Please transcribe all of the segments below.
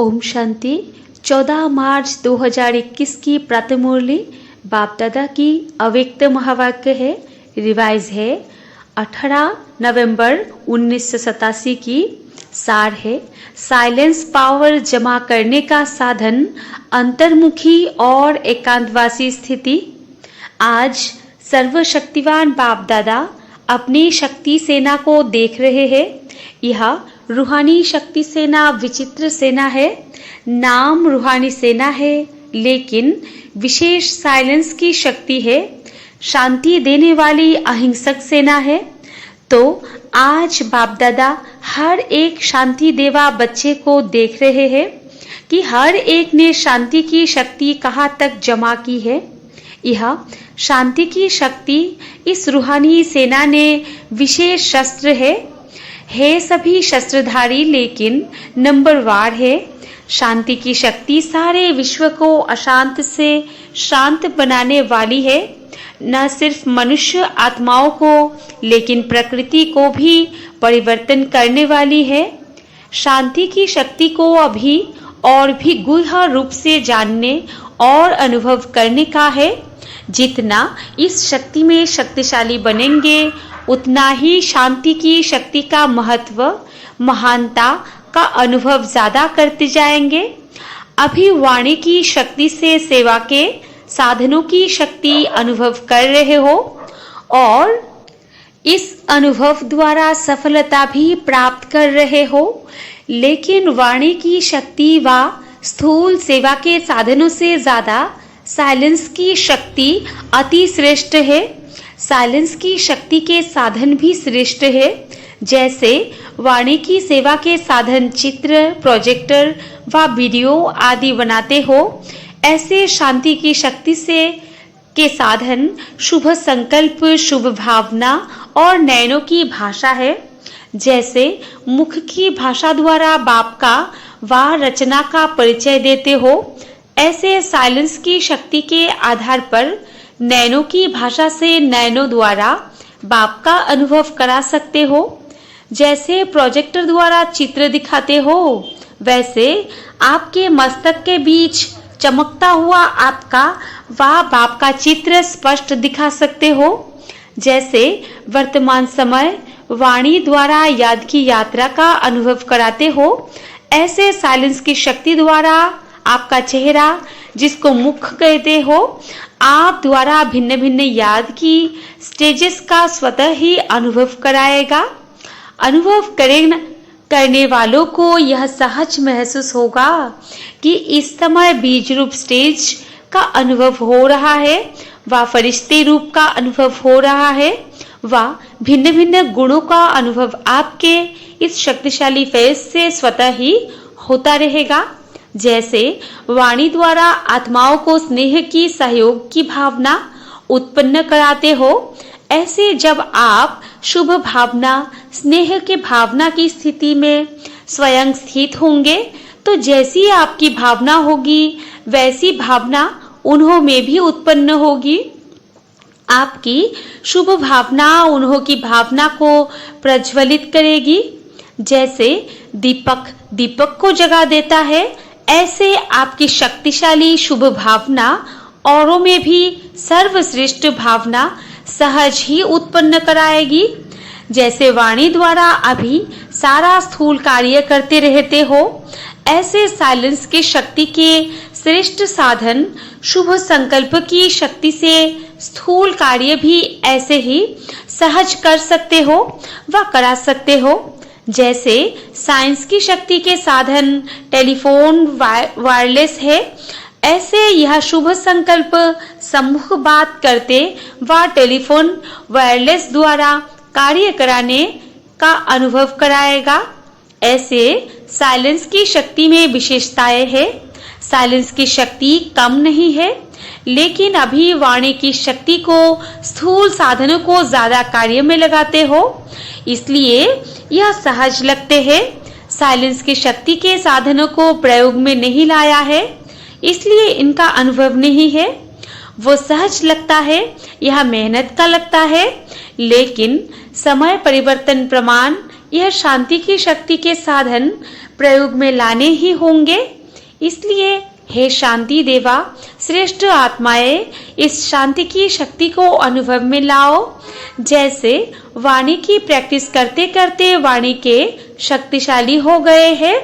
ओम शांति। 14 मार्च 2021 की प्रातः मुरली बाप दादा की अव्यक्त महावाक्य है, रिवाइज है 18 नवंबर 1987 की। सार है, साइलेंस पावर जमा करने का साधन अंतर्मुखी और एकांतवासी स्थिति। आज सर्वशक्तिवान बाप दादा अपनी शक्ति सेना को देख रहे हैं। यह रूहानी शक्ति सेना विचित्र सेना है। नाम रूहानी सेना है, लेकिन विशेष साइलेंस की शक्ति है। शांति देने वाली अहिंसक सेना है। तो आज बाप दादा हर एक शांति देवा बच्चे को देख रहे हैं कि हर एक ने शांति की शक्ति कहाँ तक जमा की है। यह शांति की शक्ति इस रूहानी सेना ने विशेष शस्त्र है सभी शस्त्रधारी, लेकिन नंबरवार है। शांति की शक्ति सारे विश्व को अशांत से शांत बनाने वाली है। न सिर्फ मनुष्य आत्माओं को, लेकिन प्रकृति को भी परिवर्तन करने वाली है। शांति की शक्ति को अभी और भी गूढ़ रूप से जानने और अनुभव करने का है। जितना इस शक्ति में शक्तिशाली बनेंगे, उतना ही शांति की शक्ति का महत्व, महानता का अनुभव ज्यादा करते जाएंगे। अभी वाणी की शक्ति से सेवा के साधनों की शक्ति अनुभव कर रहे हो और इस अनुभव द्वारा सफलता भी प्राप्त कर रहे हो। लेकिन वाणी की शक्ति व स्थूल सेवा के साधनों से ज्यादा साइलेंस की शक्ति अति श्रेष्ठ है। साइलेंस की शक्ति के साधन भी श्रेष्ठ है। जैसे वाणी की सेवा के साधन चित्र, प्रोजेक्टर व वीडियो आदि बनाते हो, ऐसे शांति की शक्ति से के साधन शुभ संकल्प, शुभ भावना और नयनों की भाषा है। जैसे मुख की भाषा द्वारा बाप का व रचना का परिचय देते हो, ऐसे साइलेंस की शक्ति के आधार पर नैनों की भाषा से नैनों द्वारा बाप का अनुभव करा सकते हो। जैसे प्रोजेक्टर द्वारा चित्र दिखाते हो, वैसे आपके मस्तक के बीच चमकता हुआ आपका व बाप का चित्र स्पष्ट दिखा सकते हो। जैसे वर्तमान समय वाणी द्वारा याद की यात्रा का अनुभव कराते हो, ऐसे साइलेंस की शक्ति द्वारा आपका चेहरा, जिसको मुख कहते हो, आप द्वारा भिन्न भिन्न याद की स्टेजेस का स्वतः ही अनुभव कराएगा। अनुभव करने वालों को यह सहज महसूस होगा कि इस समय बीज रूप स्टेज का अनुभव हो रहा है व फरिश्ते रूप का अनुभव हो रहा है व भिन्न भिन्न गुणों का अनुभव आपके इस शक्तिशाली फेस से स्वतः ही होता रहेगा। जैसे वाणी द्वारा आत्माओं को स्नेह की सहयोग की भावना उत्पन्न कराते हो, ऐसे जब आप शुभ भावना, स्नेह के भावना की स्थिति में स्वयं स्थित होंगे, तो जैसी आपकी भावना होगी वैसी भावना उन्हों में भी उत्पन्न होगी। आपकी शुभ भावना उन्हों की भावना को प्रज्वलित करेगी। जैसे दीपक को जगा देता है, ऐसे आपकी शक्तिशाली शुभ भावना औरों में भी सर्वश्रेष्ठ भावना सहज ही उत्पन्न कराएगी। जैसे वाणी द्वारा अभी सारा स्थूल कार्य करते रहते हो, ऐसे साइलेंस की शक्ति के श्रेष्ठ साधन शुभ संकल्प की शक्ति से स्थूल कार्य भी ऐसे ही सहज कर सकते हो व करा सकते हो। जैसे साइंस की शक्ति के साधन टेलीफोन वायरलेस है, ऐसे यह शुभ संकल्प सम्मुख बात करते व टेलीफोन वायरलेस द्वारा कार्य कराने का अनुभव कराएगा। ऐसे साइलेंस की शक्ति में विशेषताएं है। साइलेंस की शक्ति कम नहीं है, लेकिन अभी वाणी की शक्ति को स्थूल साधनों को ज्यादा कार्य में लगाते हो, इसलिए यह सहज लगते हैं। साइलेंस की शक्ति के साधनों को प्रयोग में नहीं लाया है, इसलिए इनका अनुभव नहीं है। वो सहज लगता है, यह मेहनत का लगता है, लेकिन समय परिवर्तन प्रमाण यह शांति की शक्ति के साधन प्रयोग में लाने ही होंगे। इसलिए हे शांति देवा, श्रेष्ठ आत्माएं, इस शांति की शक्ति को अनुभव में लाओ। जैसे वाणी की प्रैक्टिस करते करते वाणी के शक्तिशाली हो गए हैं,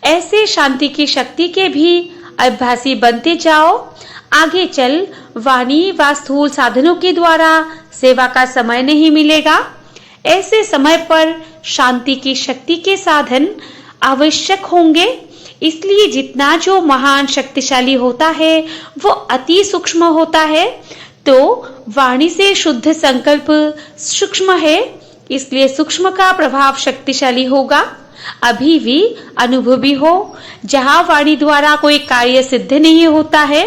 ऐसे शांति की शक्ति के भी अभ्यासी बनते जाओ। आगे चल वाणी व स्थूल साधनों के द्वारा सेवा का समय नहीं मिलेगा। ऐसे समय पर शांति की शक्ति के साधन आवश्यक होंगे। इसलिए जितना जो महान शक्तिशाली होता है वो अति सूक्ष्म होता है, तो वाणी से शुद्ध संकल्प सूक्ष्म है, इसलिए सूक्ष्म का प्रभाव शक्तिशाली होगा। अभी भी अनुभवी हो, जहाँ वाणी द्वारा कोई कार्य सिद्ध नहीं होता है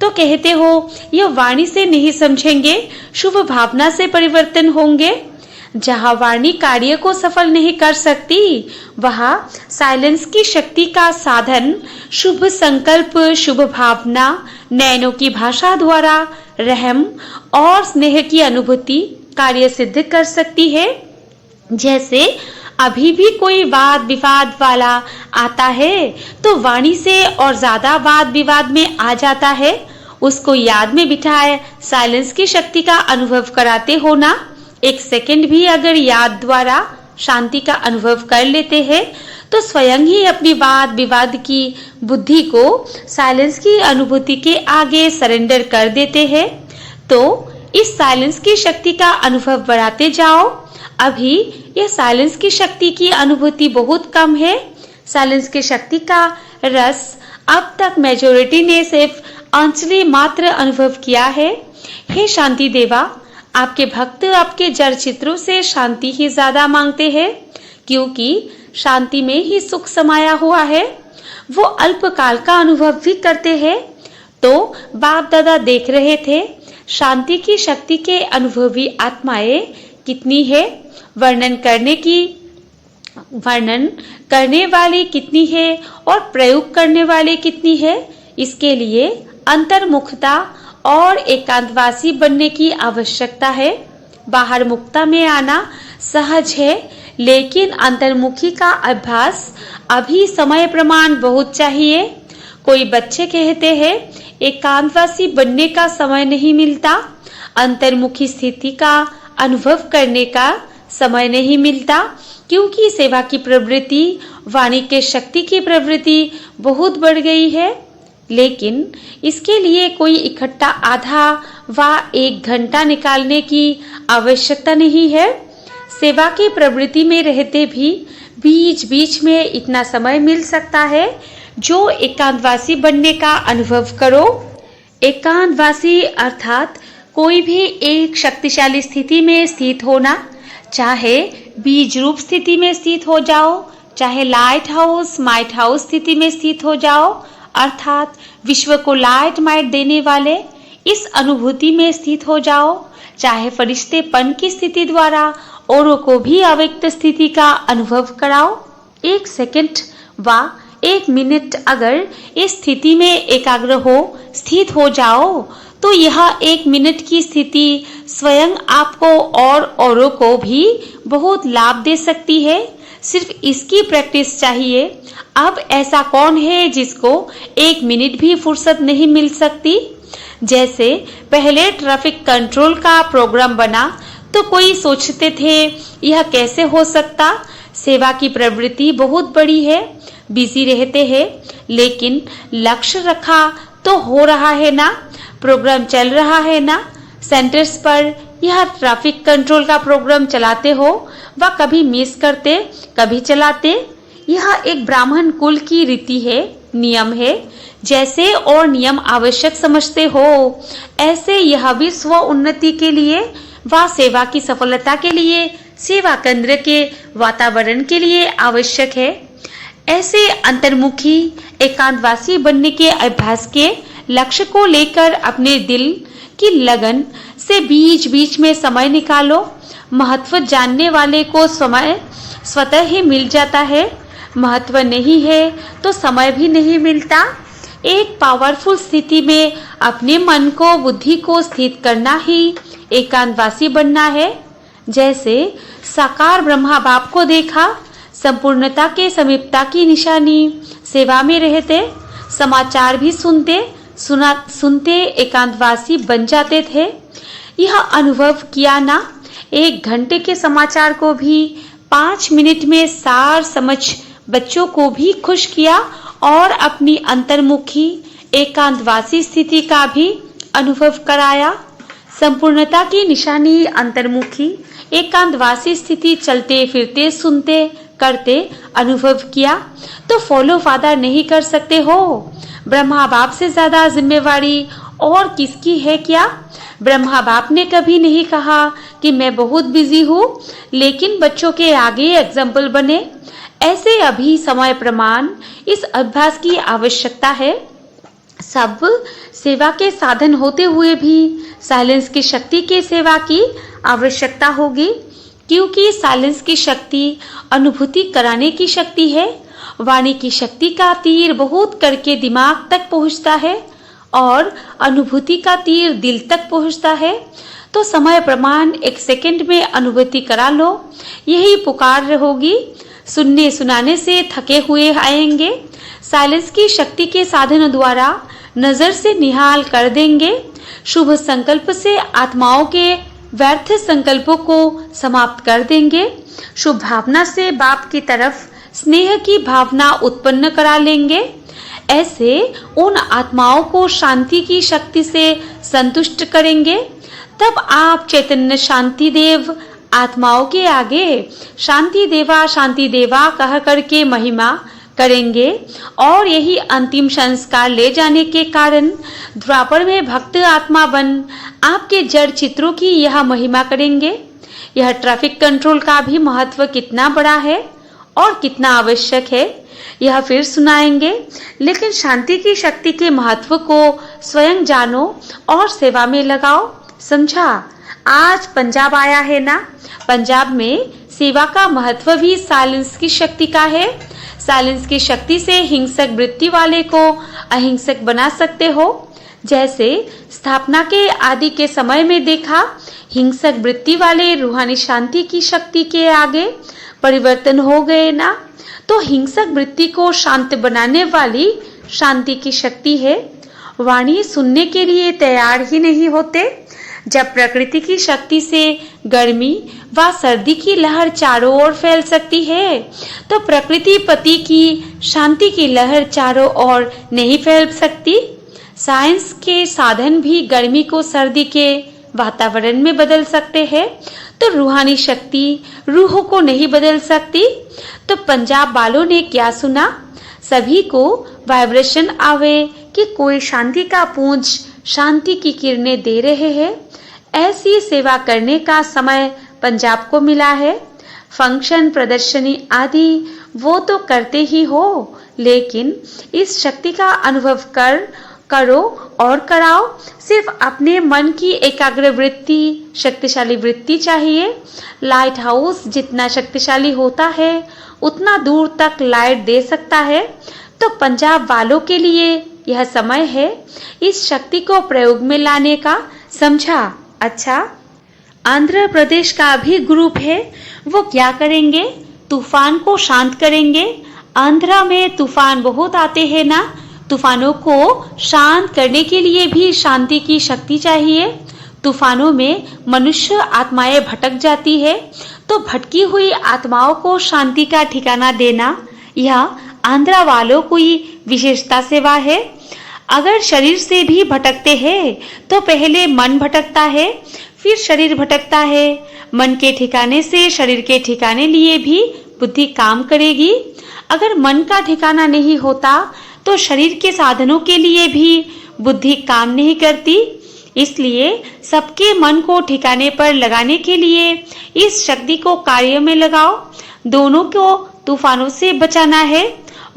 तो कहते हो यह वाणी से नहीं समझेंगे, शुभ भावना से परिवर्तन होंगे। जहाँ वाणी कार्य को सफल नहीं कर सकती, वहाँ साइलेंस की शक्ति का साधन शुभ संकल्प, शुभ भावना, नैनों की भाषा द्वारा रहम और स्नेह की अनुभूति कार्य सिद्ध कर सकती है। जैसे अभी भी कोई वाद विवाद वाला आता है तो वाणी से और ज्यादा वाद विवाद में आ जाता है, उसको याद में बिठाए साइलेंस की शक्ति का अनुभव कराते हो ना। एक सेकंड भी अगर याद द्वारा शांति का अनुभव कर लेते हैं तो स्वयं ही अपनी वाद विवाद की बुद्धि को साइलेंस की अनुभूति के आगे सरेंडर कर देते हैं। तो इस साइलेंस की शक्ति का अनुभव बढ़ाते जाओ। अभी यह साइलेंस की शक्ति की अनुभूति बहुत कम है। साइलेंस की शक्ति का रस अब तक मेजॉरिटी ने सिर्फ अंशली मात्र अनुभव किया है। हे शांति देवा, आपके भक्त आपके जड़ चित्रों से शांति ही ज्यादा मांगते हैं, क्योंकि शांति में ही सुख समाया हुआ है। वो अल्पकाल का अनुभव भी करते हैं। तो बाप दादा देख रहे थे शांति की शक्ति के अनुभवी आत्माएं कितनी है, वर्णन करने वाली कितनी है और प्रयोग करने वाले कितनी है। इसके लिए अंतर्मुखता और एकांतवासी बनने की आवश्यकता है। बाहर मुक्ता में आना सहज है, लेकिन अंतर्मुखी का अभ्यास अभी समय प्रमाण बहुत चाहिए। कोई बच्चे कहते हैं एकांतवासी बनने का समय नहीं मिलता, अंतर्मुखी स्थिति का अनुभव करने का समय नहीं मिलता, क्योंकि सेवा की प्रवृत्ति, वाणी के शक्ति की प्रवृत्ति बहुत बढ़ गई है। लेकिन इसके लिए कोई इकट्ठा आधा व 1 घंटा निकालने की आवश्यकता नहीं है। सेवा की प्रवृत्ति में रहते भी बीच बीच में इतना समय मिल सकता है जो एकांतवासी बनने का अनुभव करो। एकांतवासी अर्थात कोई भी एक शक्तिशाली स्थिति में स्थित होना, चाहे बीज रूप स्थिति में स्थित हो जाओ, चाहे लाइट हाउस माइट हाउस स्थिति में स्थित हो जाओ, अर्थात विश्व को लाइट माइट देने वाले इस अनुभूति में स्थित हो जाओ, चाहे फरिश्तेपन की स्थिति द्वारा औरों को भी अव्यक्त स्थिति का अनुभव कराओ। 1 सेकंड व 1 मिनट अगर इस स्थिति में एकाग्र हो स्थित हो जाओ तो यह 1 मिनट की स्थिति स्वयं आपको और औरों को भी बहुत लाभ दे सकती है। सिर्फ इसकी प्रैक्टिस चाहिए। अब ऐसा कौन है जिसको 1 मिनट भी फुर्सत नहीं मिल सकती। जैसे पहले ट्रैफिक कंट्रोल का प्रोग्राम बना तो कोई सोचते थे यह कैसे हो सकता, सेवा की प्रवृत्ति बहुत बड़ी है, बिजी रहते हैं, लेकिन लक्ष्य रखा तो हो रहा है ना, प्रोग्राम चल रहा है ना। सेंटर्स पर यह ट्रैफिक कंट्रोल का प्रोग्राम चलाते हो व कभी मिस करते कभी चलाते। यह एक ब्राह्मण कुल की रीति है, नियम है। जैसे और नियम आवश्यक समझते हो, ऐसे यह भी स्व उन्नति के लिए व सेवा की सफलता के लिए, सेवा केंद्र के वातावरण के लिए आवश्यक है। ऐसे अंतर्मुखी एकांतवासी बनने के अभ्यास के लक्ष्य को लेकर अपने दिल की लगन से बीच बीच में समय निकालो। महत्व जानने वाले को समय स्वतः ही मिल जाता है, महत्व नहीं है तो समय भी नहीं मिलता। एक पावरफुल स्थिति में अपने मन को, बुद्धि को स्थित करना ही एकांतवासी बनना है। जैसे साकार ब्रह्मा बाप को देखा, संपूर्णता के समीपता की निशानी, सेवा में रहते, समाचार भी सुनते एकांतवासी बन जाते थे। यह अनुभव किया ना, 1 घंटे के समाचार को भी 5 मिनट में सार समझ बच्चों को भी खुश किया और अपनी अंतर्मुखी एकांतवासी स्थिति का भी अनुभव कराया। संपूर्णता की निशानी अंतर्मुखी एकांतवासी स्थिति चलते फिरते सुनते करते अनुभव किया तो फॉलो फादर नहीं कर सकते हो। ब्रह्मा बाप से ज्यादा जिम्मेवारी और किसकी है क्या? ब्रह्मा बाप ने कभी नहीं कहा कि मैं बहुत बिजी हूँ, लेकिन बच्चों के आगे एग्जाम्पल बने। ऐसे अभी समय प्रमाण इस अभ्यास की आवश्यकता है। सब सेवा के साधन होते हुए भी साइलेंस की शक्ति के सेवा की आवश्यकता होगी, क्योंकि साइलेंस की शक्ति अनुभूति कराने की शक्ति है। वाणी की शक्ति का तीर बहुत करके दिमाग तक पहुंचता है और अनुभूति का तीर दिल तक पहुंचता है। तो समय प्रमाण 1 सेकंड में अनुभूति करा लो, यही पुकार होगी। सुनने सुनाने से थके हुए आएंगे, साइलेंस की शक्ति के साधनों द्वारा नजर से निहाल कर देंगे। शुभ संकल्प से आत्माओं के व्यर्थ संकल्पों को समाप्त कर देंगे। शुभ भावना से बाप की तरफ स्नेह की भावना उत्पन्न करा लेंगे। ऐसे उन आत्माओं को शांति की शक्ति से संतुष्ट करेंगे। तब आप चैतन्य शांति देव आत्माओं के आगे शांति देवा कह करके महिमा करेंगे और यही अंतिम संस्कार ले जाने के कारण द्वापर में भक्त आत्मा बन आपके जड़ चित्रों की यह महिमा करेंगे। यह ट्रैफिक कंट्रोल का भी महत्व कितना बड़ा है और कितना आवश्यक है, यह फिर सुनाएंगे। लेकिन शांति की शक्ति के महत्व को स्वयं जानो और सेवा में लगाओ। समझा? आज पंजाब आया है ना, पंजाब में सेवा का महत्व भी साइलेंस की शक्ति का है। साइलेंस की शक्ति से हिंसक वृत्ति वाले को अहिंसक बना सकते हो। जैसे स्थापना के आदि के समय में देखा, हिंसक वृत्ति वाले रूहानी शांति की शक्ति के आगे परिवर्तन हो गए ना। तो हिंसक वृत्ति को शांत बनाने वाली शांति की शक्ति है। वाणी सुनने के लिए तैयार ही नहीं होते। जब प्रकृति की शक्ति से गर्मी व सर्दी की लहर चारों ओर फैल सकती है, तो प्रकृति पति की शांति की लहर चारों ओर नहीं फैल सकती। साइंस के साधन भी गर्मी को सर्दी के वातावरण में बदल सकते हैं, तो रूहानी शक्ति रूह को नहीं बदल सकती। तो पंजाब वालों ने क्या सुना? सभी को वाइब्रेशन आवे कि कोई शांति का पुंज शांति की किरणें दे रहे हैं। ऐसी सेवा करने का समय पंजाब को मिला है। फंक्शन प्रदर्शनी आदि वो तो करते ही हो, लेकिन इस शक्ति का अनुभव करो और कराओ। सिर्फ अपने मन की एकाग्र वृत्ति, शक्तिशाली वृत्ति चाहिए। लाइट हाउस जितना शक्तिशाली होता है उतना दूर तक लाइट दे सकता है। तो पंजाब वालों के लिए यह समय है इस शक्ति को प्रयोग में लाने का। समझा? अच्छा, आंध्र प्रदेश का भी ग्रुप है, वो क्या करेंगे? तूफान को शांत करेंगे। आंध्रा में तूफान बहुत आते हैं ना, तूफानों को शांत करने के लिए भी शांति की शक्ति चाहिए। तूफानों में मनुष्य आत्माएं भटक जाती है, तो भटकी हुई आत्माओं को शांति का ठिकाना देना यह आंध्रा वालों की विशेषता सेवा है। अगर शरीर से भी भटकते हैं तो पहले मन भटकता है, फिर शरीर भटकता है। मन के ठिकाने से शरीर के ठिकाने लिए भी बुद्धि काम करेगी। अगर मन का ठिकाना नहीं होता तो शरीर के साधनों के लिए भी बुद्धि काम नहीं करती। इसलिए सबके मन को ठिकाने पर लगाने के लिए इस शक्ति को कार्य में लगाओ। दोनों को तूफानों से बचाना है।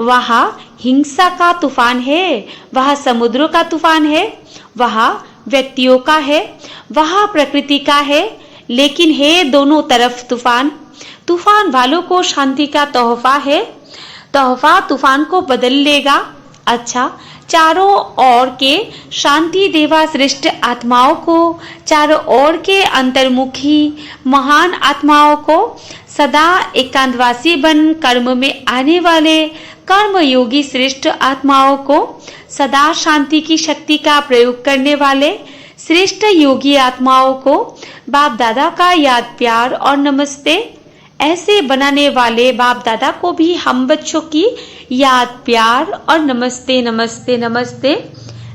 वहाँ हिंसा का तूफान है, वहाँ समुद्रों का तूफान है, वहाँ व्यक्तियों का है, वहाँ प्रकृति का है, लेकिन है दोनों तरफ तूफान। तूफान वालों को शांति का तोहफा है। तोहफा तूफान को बदल लेगा। अच्छा, चारों ओर के शांति देवा श्रेष्ठ आत्माओं को, चारों ओर के अंतर्मुखी महान आत्माओं को सदा एकांतवासी बन कर्म में आने वाले कर्मयोगी श्रेष्ठ आत्माओं को, सदा शांति की शक्ति का प्रयोग करने वाले श्रेष्ठ योगी आत्माओं को बाप दादा का याद प्यार और नमस्ते। ऐसे बनाने वाले बाप दादा को भी हम बच्चों की याद प्यार और नमस्ते नमस्ते नमस्ते।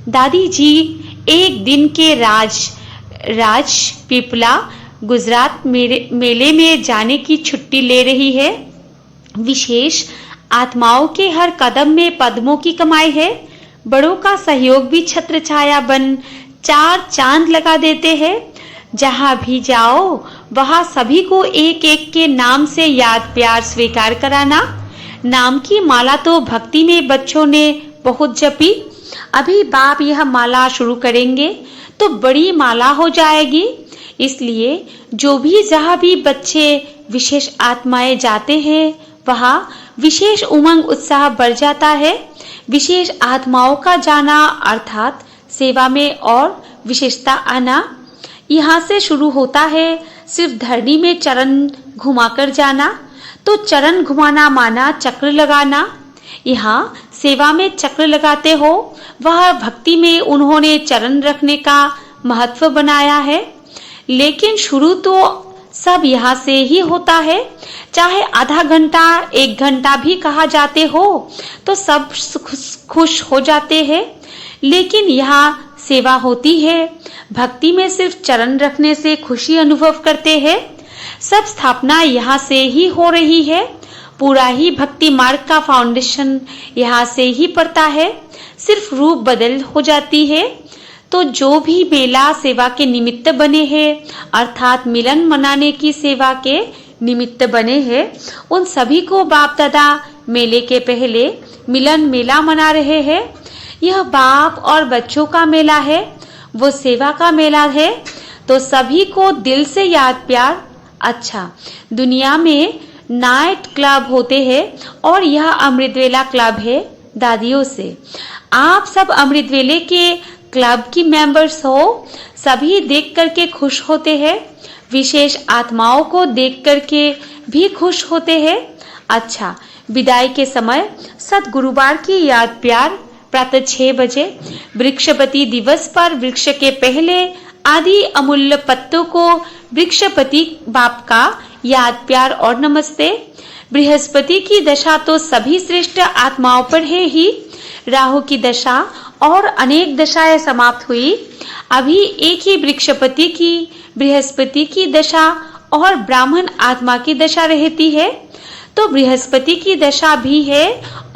दादी जी एक दिन के राज पिपला गुजरात मेले में जाने की छुट्टी ले रही है। विशेष आत्माओं के हर कदम में पद्मों की कमाई है। बड़ों का सहयोग भी छत्र छाया बन चार चांद लगा देते हैं। जहां भी जाओ वहां सभी को एक एक के नाम से याद प्यार स्वीकार कराना। नाम की माला तो भक्ति में बच्चों ने बहुत जपी। अभी बाप यह माला शुरू करेंगे तो बड़ी माला हो जाएगी। इसलिए जो भी जहां भी बच्चे विशेष आत्माएं जाते हैं वहां विशेष उमंग उत्साह बढ़ जाता है। विशेष आत्माओं का जाना अर्थात सेवा में और विशेषता आना। यहाँ से शुरू होता है सिर्फ धरनी में चरण घुमाकर जाना, तो चरण घुमाना माना चक्र लगाना। यहाँ सेवा में चक्र लगाते हो, वह भक्ति में उन्होंने चरण रखने का महत्व बनाया है। लेकिन शुरू तो सब यहाँ से ही होता है। चाहे आधा घंटा 1 घंटा भी कहा जाते हो तो सब खुश हो जाते हैं। लेकिन यहाँ सेवा होती है, भक्ति में सिर्फ चरण रखने से खुशी अनुभव करते हैं। सब स्थापना यहाँ से ही हो रही है। पूरा ही भक्ति मार्ग का फाउंडेशन यहाँ से ही पड़ता है। सिर्फ रूप बदल हो जाती है। तो जो भी मेला सेवा के निमित्त बने हैं अर्थात मिलन मनाने की सेवा के निमित्त बने हैं, उन सभी को बाप दादा मेले के पहले मिलन मेला मना रहे हैं। यह बाप और बच्चों का मेला है, वो सेवा का मेला है। तो सभी को दिल से याद प्यार। अच्छा, दुनिया में नाइट क्लब होते हैं और यह अमृतवेला क्लब है दादियों से। आप सब अमृतवेले के क्लब की मेंबर्स हो। सभी देख करके खुश होते हैं। विशेष आत्माओं को देख करके भी खुश होते हैं। अच्छा, विदाई के समय सद्गुरुवार की याद प्यार प्रातः 6 बजे वृक्षपति दिवस पर वृक्ष के पहले आदि अमूल्य पत्तों को वृक्षपति बाप का याद प्यार और नमस्ते। बृहस्पति की दशा तो सभी श्रेष्ठ आत्माओं पर है ही। राहु की दशा और अनेक दशाएं समाप्त हुई। अभी एक ही वृक्षपति की बृहस्पति की दशा और ब्राह्मण आत्मा की दशा रहती है। तो बृहस्पति की दशा भी है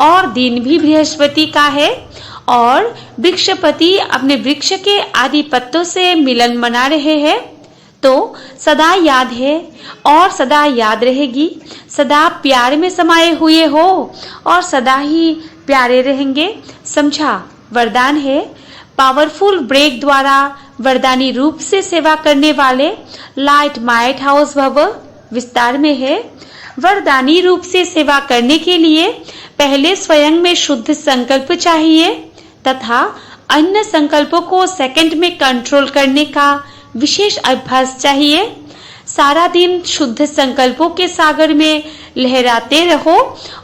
और दिन भी बृहस्पति का है और वृक्षपति अपने वृक्ष के आदि पत्तों से मिलन मना रहे हैं। तो सदा याद है और सदा याद रहेगी। सदा प्यार में समाये हुए हो और सदा ही प्यारे रहेंगे। समझा? वरदान है। पावरफुल ब्रेक द्वारा वरदानी रूप से सेवा करने वाले लाइट माइट हाउस भव विस्तार में है। वरदानी रूप से सेवा करने के लिए पहले स्वयं में शुद्ध संकल्प चाहिए तथा अन्य संकल्पों को सेकंड में कंट्रोल करने का विशेष अभ्यास चाहिए। सारा दिन शुद्ध संकल्पों के सागर में लहराते रहो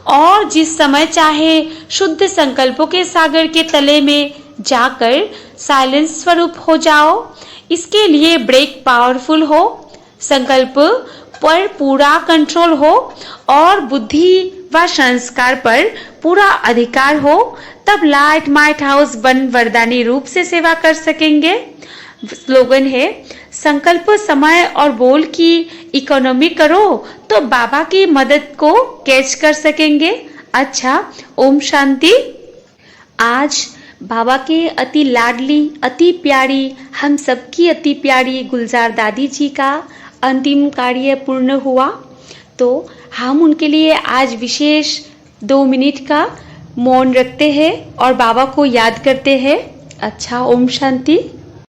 और जिस समय चाहे शुद्ध संकल्पों के सागर के तले में जाकर साइलेंस स्वरूप हो जाओ। इसके लिए ब्रेक पावरफुल हो, संकल्प पर पूरा कंट्रोल हो और बुद्धि व संस्कार पर पूरा अधिकार हो, तब लाइट माइट हाउस बन वरदानी रूप से सेवा कर सकेंगे। स्लोगन है, संकल्प समय और बोल की इकोनॉमी करो तो बाबा की मदद को कैच कर सकेंगे। अच्छा, ओम शांति। आज बाबा के अति लाडली अति प्यारी हम सबकी अति प्यारी गुलजार दादी जी का अंतिम कार्य पूर्ण हुआ। तो हम उनके लिए आज विशेष 2 मिनट का मौन रखते हैं और बाबा को याद करते हैं। अच्छा, ओम शांति।